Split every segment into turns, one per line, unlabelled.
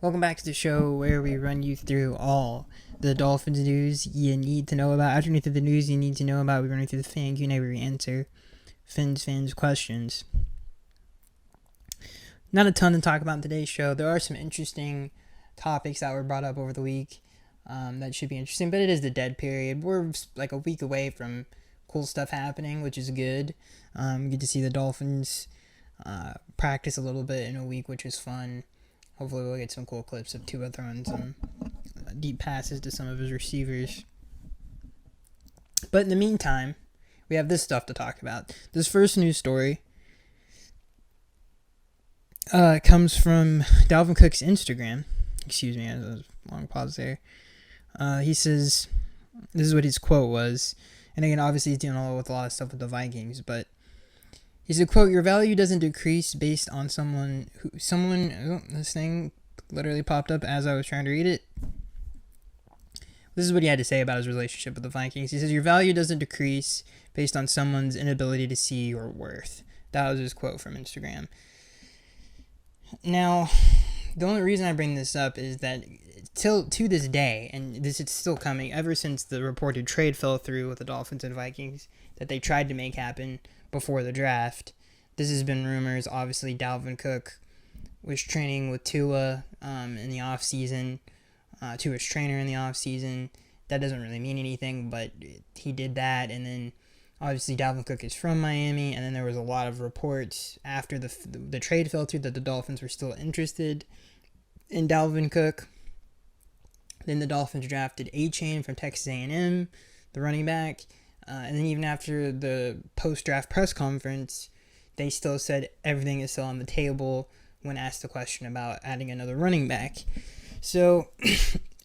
Welcome back to the show where we run you through all the Dolphins news you need to know about. After you through the news you need to know about, we run you through the fan Q&A where we answer fans questions. Not a ton to talk about in today's show. There are some interesting topics that were brought up over the week that should be interesting, but it is the dead period. We're like a week away from cool stuff happening, which is good. Get to see the Dolphins practice a little bit in a week, which is fun. Hopefully we'll get some cool clips of Tua throwing some deep passes to some of his receivers. But in the meantime, we have this stuff to talk about. This first news story comes from Dalvin Cook's Instagram. Excuse me, there's a long pause there. He says, this is what his quote was. And again, obviously he's dealing with a lot of stuff with the Vikings, but he said, quote, "Your value doesn't decrease based on this thing literally popped up as I was trying to read it. This is what he had to say about his relationship with the Vikings. He says, your value doesn't decrease based on someone's inability to see your worth. That was his quote from Instagram. Now, the only reason I bring this up is that to this day, and this is still coming, ever since the reported trade fell through with the Dolphins and Vikings that they tried to make happen before the draft, this has been rumors. Obviously, Dalvin Cook was training with Tua in the offseason. Tua's trainer in the offseason. That doesn't really mean anything, but he did that. And then, obviously, Dalvin Cook is from Miami. And then there was a lot of reports after the trade fell through that the Dolphins were still interested in Dalvin Cook. Then the Dolphins drafted A-Chain from Texas A&M, the running back. And then even after the post-draft press conference, they still said everything is still on the table when asked the question about adding another running back. So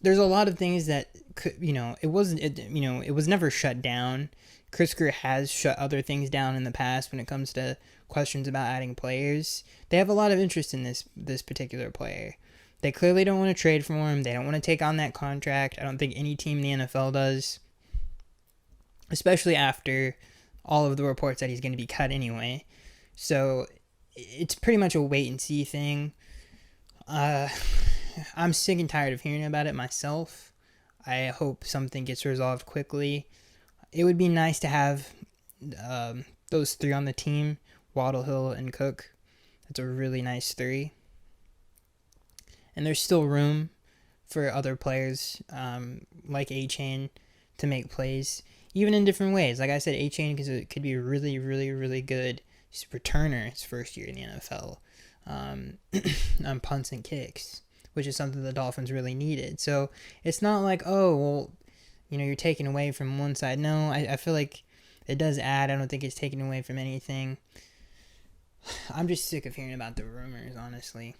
there's a lot of things that could, it was never shut down. Krisker has shut other things down in the past when it comes to questions about adding players. They have a lot of interest in this particular player. They clearly don't want to trade for him. They don't want to take on that contract. I don't think any team in the NFL does, especially after all of the reports that he's going to be cut anyway. So it's pretty much a wait-and-see thing. I'm sick and tired of hearing about it myself. I hope something gets resolved quickly. It would be nice to have those three on the team, Waddle, Hill, and Cook. That's a really nice three. And there's still room for other players like A-Chain to make plays, even in different ways. Like I said, A-Chain could be a really, really, really good returner his first year in the NFL on punts and kicks, which is something the Dolphins really needed. So it's not like, oh, well, you're taking away from one side. No, I feel like it does add. I don't think it's taken away from anything. I'm just sick of hearing about the rumors, honestly.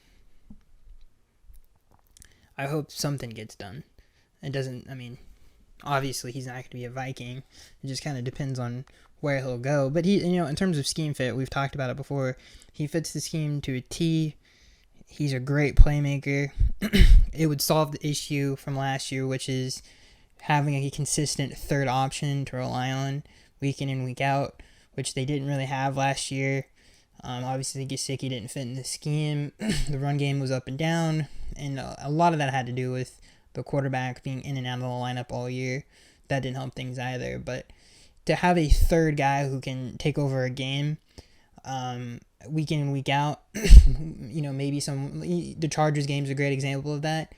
I hope something gets done. Obviously he's not going to be a Viking. It just kind of depends on where he'll go. But he, in terms of scheme fit, we've talked about it before. He fits the scheme to a T. He's a great playmaker. It would solve the issue from last year, which is having a consistent third option to rely on week in and week out, which they didn't really have last year. Obviously, Gesicki didn't fit in the scheme. The run game was up and down, and a lot of that had to do with the quarterback being in and out of the lineup all year. That didn't help things either. But to have a third guy who can take over a game week in and week out, maybe the Chargers game is a great example of that.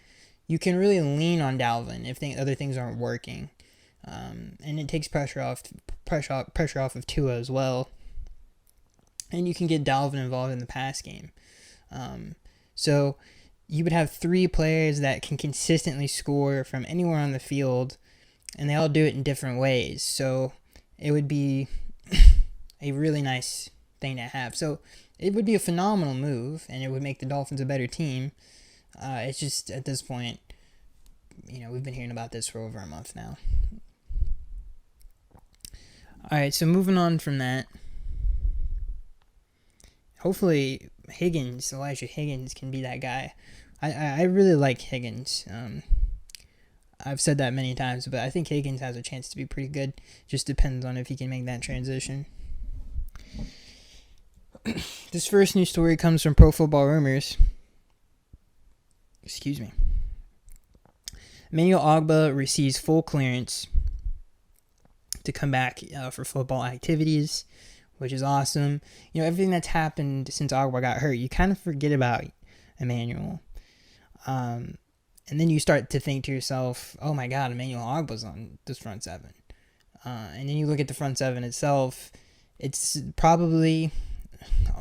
You can really lean on Dalvin if other things aren't working, and it takes pressure off of Tua as well. And you can get Dalvin involved in the pass game. So you would have three players that can consistently score from anywhere on the field, and they all do it in different ways. So it would be a really nice thing to have. So it would be a phenomenal move, and it would make the Dolphins a better team. It's just, at this point, we've been hearing about this for over a month now. All right, so moving on from that. Hopefully Elijah Higgins can be that guy. I really like Higgins. I've said that many times, but I think Higgins has a chance to be pretty good. Just depends on if he can make that transition. This first news story comes from Pro Football Rumors. Excuse me. Emmanuel Ogbah receives full clearance to come back for football activities, which is awesome. Everything that's happened since Ogbah got hurt, you kind of forget about Emmanuel. And then you start to think to yourself, oh my God, Emmanuel Ogbah's on this front seven. And then you look at the front seven itself. It's probably,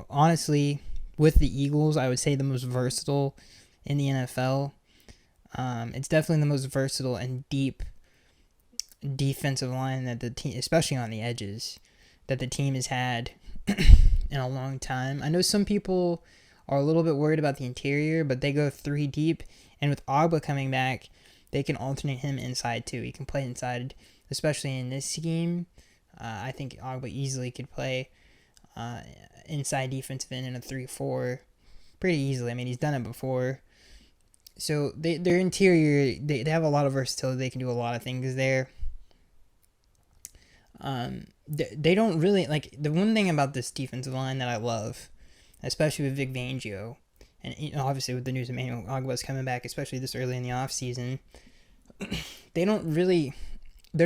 honestly, with the Eagles, I would say the most versatile in the NFL. It's definitely the most versatile and deep defensive line that the team, especially on the edges, that the team has had in a long time. I know some people are a little bit worried about the interior, but they go 3 deep, and with Ogbah coming back, they can alternate him inside too. He can play inside, especially in this scheme. I think Ogbah easily could play inside defensive end in a 3-4 pretty easily. I mean, he's done it before. So their interior, they have a lot of versatility. They can do a lot of things there. They don't really, like, the one thing about this defensive line that I love, especially with Vic Fangio, and obviously with the news of Emmanuel Ogbah's coming back, especially this early in the offseason, they're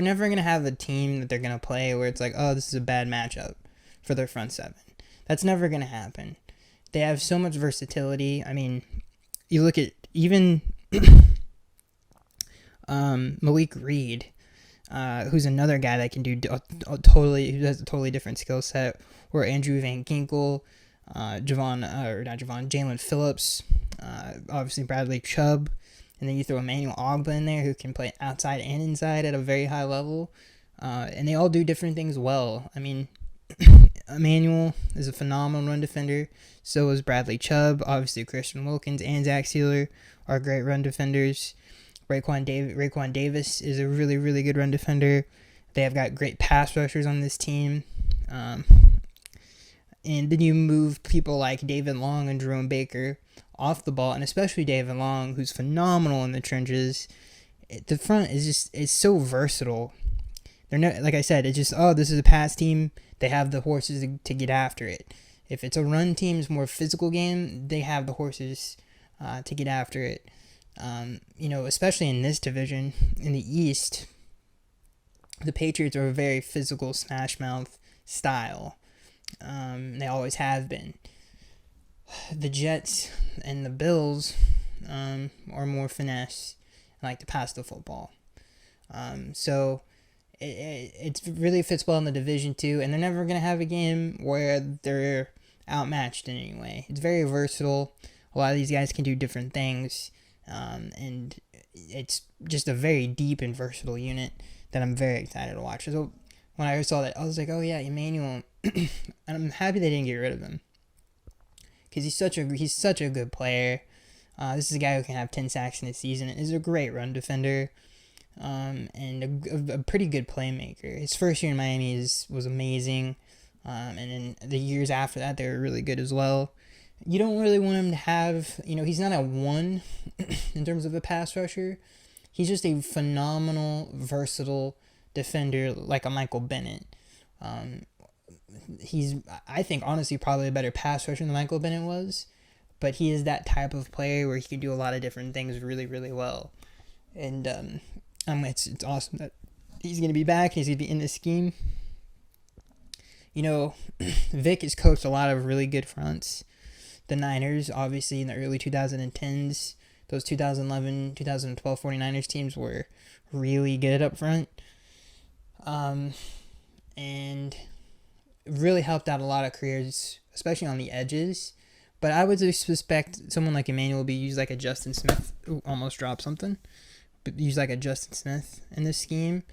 never going to have a team that they're going to play where it's like, oh, this is a bad matchup for their front seven. That's never going to happen. They have so much versatility. I mean, you look at even Malik Reed, who's another guy that can do who has a totally different skill set, or Andrew Van Ginkel, Jalen Phillips, obviously Bradley Chubb, and then you throw Emmanuel Ogbah in there, who can play outside and inside at a very high level, and they all do different things well. I mean, Emmanuel is a phenomenal run defender. So is Bradley Chubb. Obviously, Christian Wilkins and Zach Sealer are great run defenders. Raekwon Davis is a really, really good run defender. They have got great pass rushers on this team. And then you move people like David Long and Jerome Baker off the ball, and especially David Long, who's phenomenal in the trenches. The front is so versatile. They're not, like I said, it's just, oh, this is a pass team. They have the horses to get after it. If it's a run team, it's more physical game, they have the horses to get after it. Especially in this division, in the East, the Patriots are a very physical smash mouth style. They always have been. The Jets and the Bills are more finesse and like to pass the football. So it really fits well in the division too, and they're never going to have a game where they're outmatched in any way. It's very versatile. A lot of these guys can do different things, and it's just a very deep and versatile unit that I'm very excited to watch. So when I saw that, I was like, oh yeah, Emmanuel, and I'm happy they didn't get rid of him, because he's such a good player. This is a guy who can have 10 sacks in a season and is a great run defender, and a pretty good playmaker. His first year in Miami was amazing, and then the years after that, they were really good as well. You don't really want him to have, he's not a 1 in terms of a pass rusher. He's just a phenomenal, versatile defender like a Michael Bennett. He's, I think, honestly, probably a better pass rusher than Michael Bennett was, but he is that type of player where he can do a lot of different things really, really well. And it's awesome that he's going to be back. He's going to be in this scheme. Vic has coached a lot of really good fronts. The Niners, obviously, in the early 2010s, those 2011, 2012 49ers teams were really good up front. And really helped out a lot of careers, especially on the edges. But I would suspect someone like Emmanuel will be used like a Justin Smith. Ooh, almost dropped something. But used like a Justin Smith in this scheme.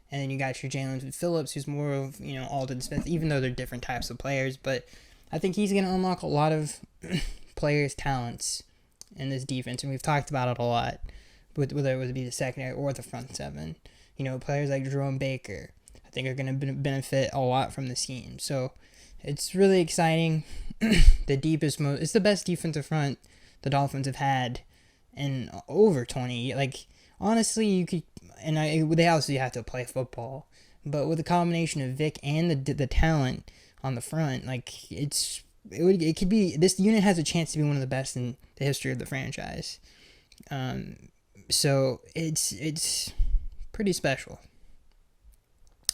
And then you got your Jalen Phillips, who's more of, Aldon Smith, even though they're different types of players. But I think he's going to unlock a lot of players' talents in this defense. And we've talked about it a lot, whether it would be the secondary or the front seven. Players like Jerome Baker, I think, are going to benefit a lot from the scheme. So it's really exciting. It's the best defensive front the Dolphins have had in over 20. Like, honestly, you could, and they obviously have to play football, but with a combination of Vic and the talent on the front, like, it could be, this unit has a chance to be one of the best in the history of the franchise. So it's pretty special.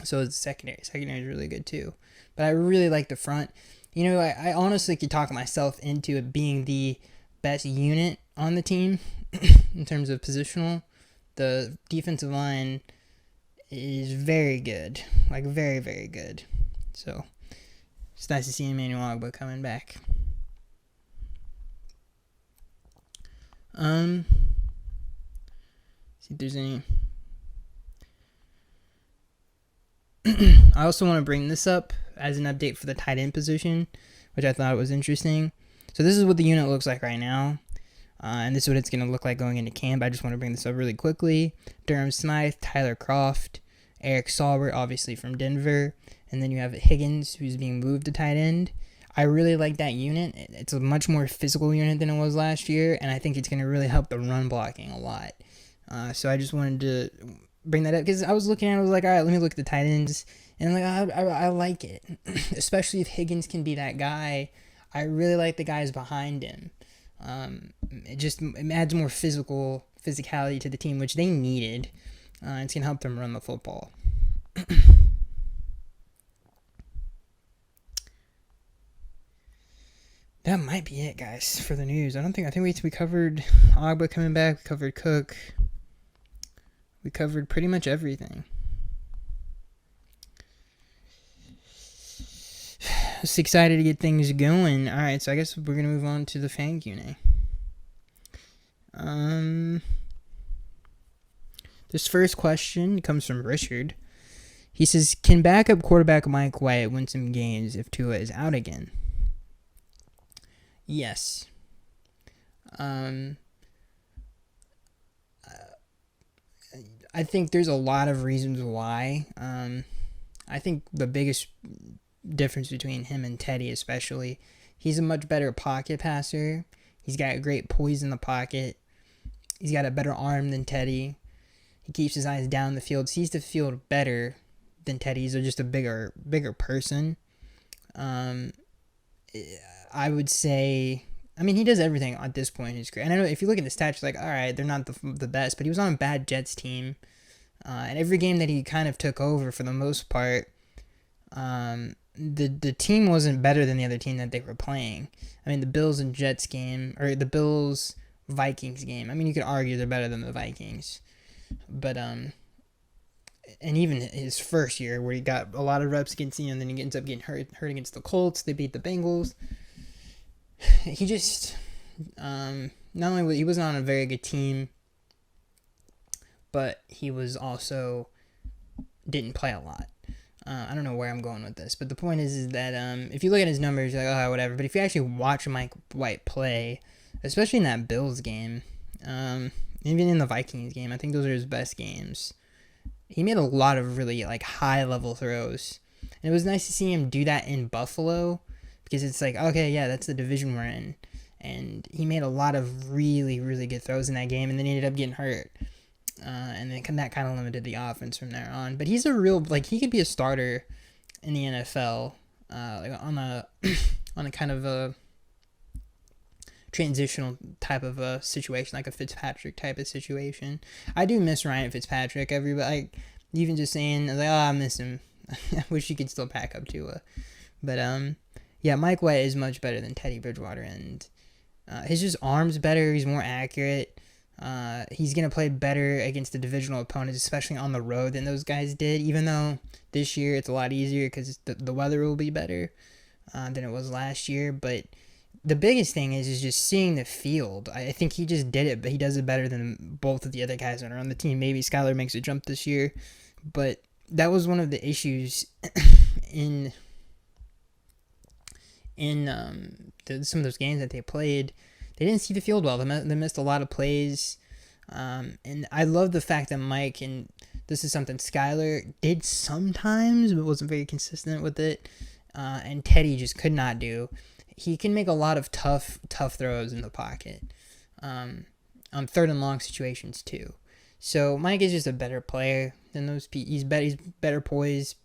So it's secondary. Secondary is really good too. But I really like the front. I honestly could talk myself into it being the best unit on the team in terms of positional. The defensive line is very good. Like, very, very good. So it's nice to see Emmanuel Ogbah coming back. See if there's any. I also want to bring this up as an update for the tight end position, which I thought was interesting. So this is what the unit looks like right now, and this is what it's going to look like going into camp. I just want to bring this up really quickly. Durham Smythe, Tyler Croft, Eric Saubert, obviously from Denver, and then you have Higgins, who's being moved to tight end. I really like that unit. It's a much more physical unit than it was last year, and I think it's going to really help the run blocking a lot. So I just wanted to bring that up because I was looking at it, I was like, all right, let me look at the tight ends, and I'm like, I like it, especially if Higgins can be that guy. I really like the guys behind him. It adds more physicality to the team, which they needed. It's gonna help them run the football. That might be it, guys, for the news. I think we covered Ogbah coming back. We covered Cook. We covered pretty much everything. Just excited to get things going. All right, so I guess we're gonna move on to the fan Q&A. This first question comes from Richard. He says, "Can backup quarterback Mike White win some games if Tua is out again?" Yes. I think there's a lot of reasons why. I think the biggest difference between him and Teddy, especially, he's a much better pocket passer. He's got great poise in the pocket. He's got a better arm than Teddy. He keeps his eyes down the field, sees the field better than Teddy. He's just a bigger person. I would say, he does everything at this point in his career. And I know if you look at the stats, you're like, all right, they're not the best, but he was on a bad Jets team. And every game that he kind of took over, for the most part, the team wasn't better than the other team that they were playing. The Bills and Jets game, or the Bills Vikings game. You could argue they're better than the Vikings, but and even his first year where he got a lot of reps against and then he ends up getting hurt against the Colts. They beat the Bengals. He just not only he wasn't on a very good team, but he was also didn't play a lot. I don't know where I'm going with this, but the point is that if you look at his numbers, you're like, oh, whatever. But if you actually watch Mike White play, especially in that Bills game, even in the Vikings game, I think those are his best games. He made a lot of really high-level throws. And it was nice to see him do that in Buffalo, because it's like, okay, yeah, that's the division we're in. And he made a lot of really, really good throws in that game, and then he ended up getting hurt. And then that kind of limited the offense from there on. But he's a real, he could be a starter in the NFL, on a kind of a transitional type of a situation, like a Fitzpatrick type of situation. I do miss Ryan Fitzpatrick. Everybody, even just saying, I miss him. I wish he could still pack up Tua. But yeah, Mike White is much better than Teddy Bridgewater, and his just arm's better. He's more accurate. He's gonna play better against the divisional opponents, especially on the road, than those guys did. Even though this year it's a lot easier because the weather will be better than it was last year. But the biggest thing is just seeing the field. I think he just did it, but he does it better than both of the other guys that are on the team. Maybe Skylar makes a jump this year, but that was one of the issues in some of those games that they played. They didn't see the field well. They missed a lot of plays. And I love the fact that Mike, and this is something Skylar did sometimes, but wasn't very consistent with it, and Teddy just could not do. He can make a lot of tough throws in the pocket, on third and long situations too. So Mike is just a better player than those people. He's better poised,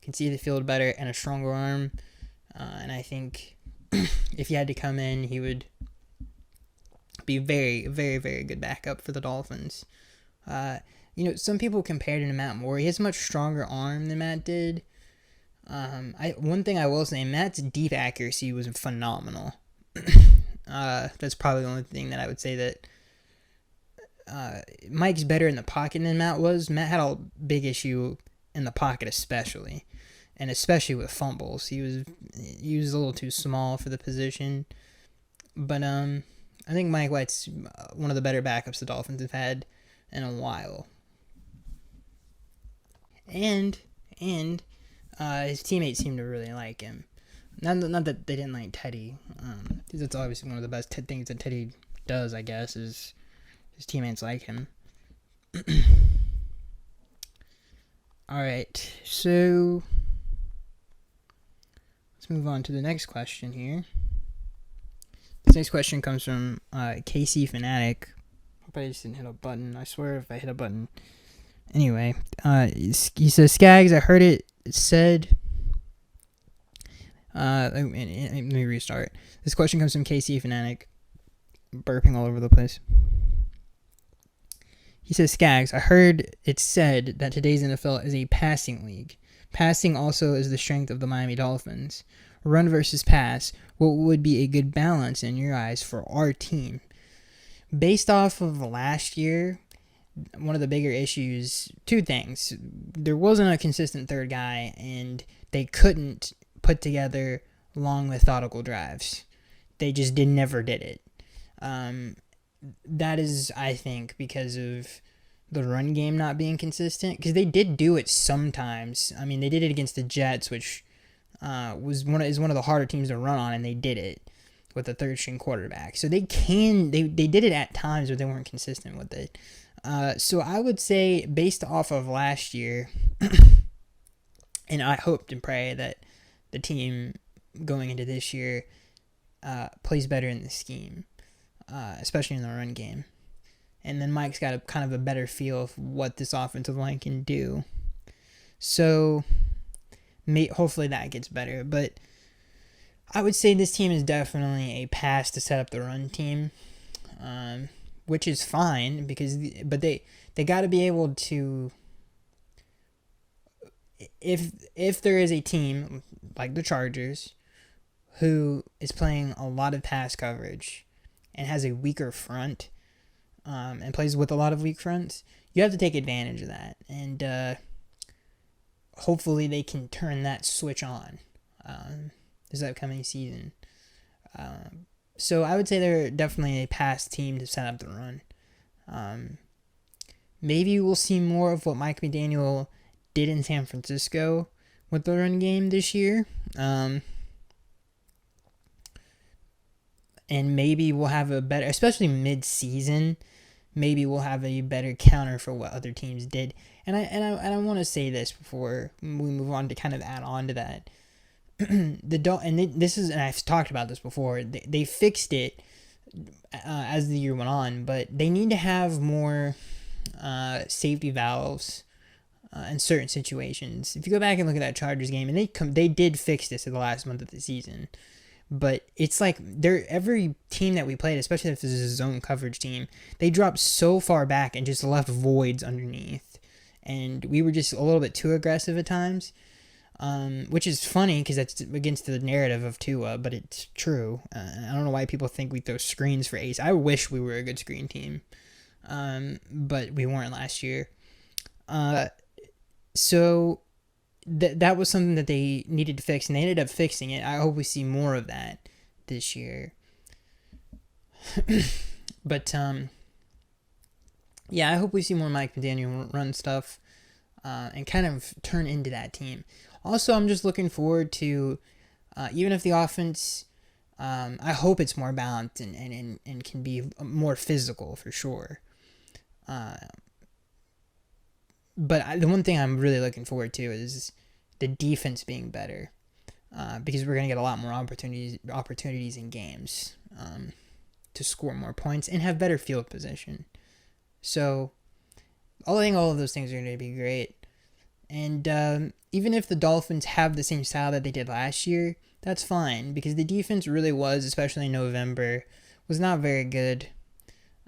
can see the field better, and a stronger arm. And I think if he had to come in, he would be very, very, very good backup for the Dolphins. Some people compared him to Matt Moore. He has a much stronger arm than Matt did. One thing I will say, Matt's deep accuracy was phenomenal. That's probably the only thing that I would say that Mike's better in the pocket than Matt was. Matt had a big issue in the pocket, especially with fumbles. He was a little too small for the position. But I think Mike White's one of the better backups the Dolphins have had in a while. And his teammates seem to really like him. Not that they didn't like Teddy. That's obviously one of the best things that Teddy does, I guess, is his teammates like him. All right, so let's move on to the next question here. This next question comes from KC Fanatic. Hope I just didn't hit a button. I swear if I hit a button. Anyway, he says, Skaggs, I heard it said... let me restart. This question comes from KC Fanatic. Burping all over the place. He says, Skaggs, I heard it said that today's NFL is a passing league. Passing also is the strength of the Miami Dolphins. Run versus pass, what would be a good balance in your eyes for our team? Based off of last year, one of the bigger issues, two things. There wasn't a consistent third guy, and they couldn't put together long, methodical drives. They just never did it. That is, I think, because of the run game not being consistent. Because they did do it sometimes. I mean, they did it against the Jets, which is one of the harder teams to run on, and they did it with a third-string quarterback. So they did it at times, but they weren't consistent with it. So I would say, based off of last year, and I hoped and pray that the team going into this year plays better in the scheme, especially in the run game. And then Mike's got kind of a better feel of what this offensive line can do. So hopefully that gets better. But I would say this team is definitely a pass to set up the run team, which is fine but they got to be able to. If there is a team like the Chargers who is playing a lot of pass coverage and has a weaker front, and plays with a lot of weak fronts, you have to take advantage of that. And hopefully they can turn that switch on this upcoming season. So I would say they're definitely a pass team to set up the run. Maybe we'll see more of what Mike McDaniel did in San Francisco with the run game this year. And maybe we'll have a better, especially mid-season, maybe we'll have a better counter for what other teams did. And I want to say this before we move on to kind of add on to that. And I've talked about this before. They fixed it as the year went on, but they need to have more safety valves in certain situations. If you go back and look at that Chargers game, and they did fix this in the last month of the season, but it's like every team that we played, especially if this is a zone coverage team, they dropped so far back and just left voids underneath, and we were just a little bit too aggressive at times. Which is funny because that's against the narrative of Tua, but it's true. I don't know why people think we throw screens for ace. I wish we were a good screen team, but we weren't last year. So that was something that they needed to fix, and they ended up fixing it. I hope we see more of that this year. But yeah, I hope we see more Mike McDaniel run stuff and kind of turn into that team. Also, I'm just looking forward to, even if the offense, I hope it's more balanced and can be more physical for sure. But the one thing I'm really looking forward to is the defense being better, because we're going to get a lot more opportunities in games to score more points and have better field position. So I think all of those things are going to be great. And even if the Dolphins have the same style that they did last year, that's fine, because the defense really was, especially in November, was not very good.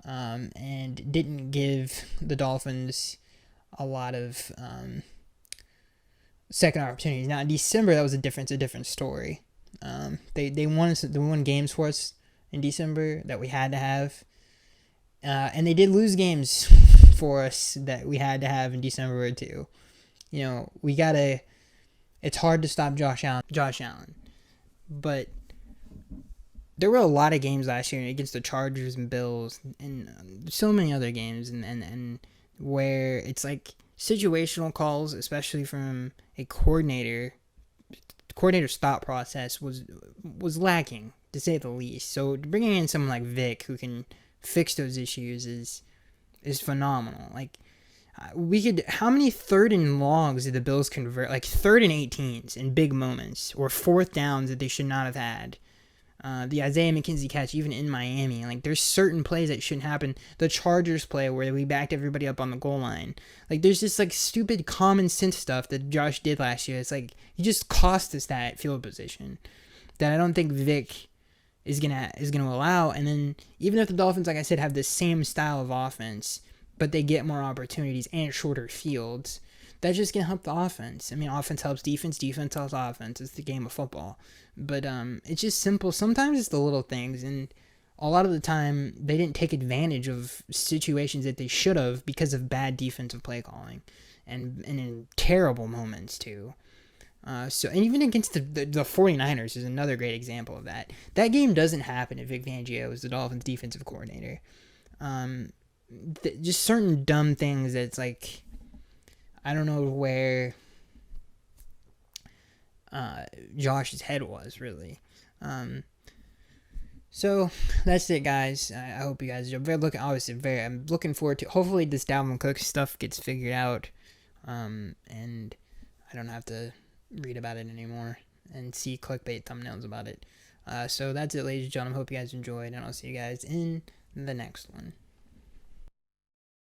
and didn't give the Dolphins a lot of second opportunities. Now in December, that was a different story. They won games for us in December that we had to have, and they did lose games for us that we had to have in December too. You know, we gotta. It's hard to stop Josh Allen, but there were a lot of games last year against the Chargers and Bills and so many other games and where it's like situational calls, especially from a coordinator's thought process was lacking, to say the least. So bringing in someone like Vic who can fix those issues is phenomenal. Like how many third and longs did the Bills convert? Like 3rd and 18s in big moments, or 4th downs that they should not have had. The Isaiah McKenzie catch, even in Miami, like there's certain plays that shouldn't happen. The Chargers play where we backed everybody up on the goal line. Like there's just like stupid common sense stuff that Josh did last year. It's like he just cost us that field position that I don't think Vic is gonna allow. And then even if the Dolphins, like I said, have the same style of offense, but they get more opportunities and shorter fields, that's just going to help the offense. I mean, offense helps defense, defense helps offense. It's the game of football. But it's just simple. Sometimes it's the little things, and a lot of the time they didn't take advantage of situations that they should have because of bad defensive play calling and in terrible moments too. And even against the 49ers is another great example of that. That game doesn't happen if Vic Fangio is the Dolphins defensive coordinator. Just certain dumb things that's like, I don't know where Josh's head was, really. So that's it, guys. I hope you guys are I'm looking forward to. Hopefully, this Dalvin Cook stuff gets figured out, and I don't have to read about it anymore and see clickbait thumbnails about it. So that's it, ladies and gentlemen. Hope you guys enjoyed, and I'll see you guys in the next one.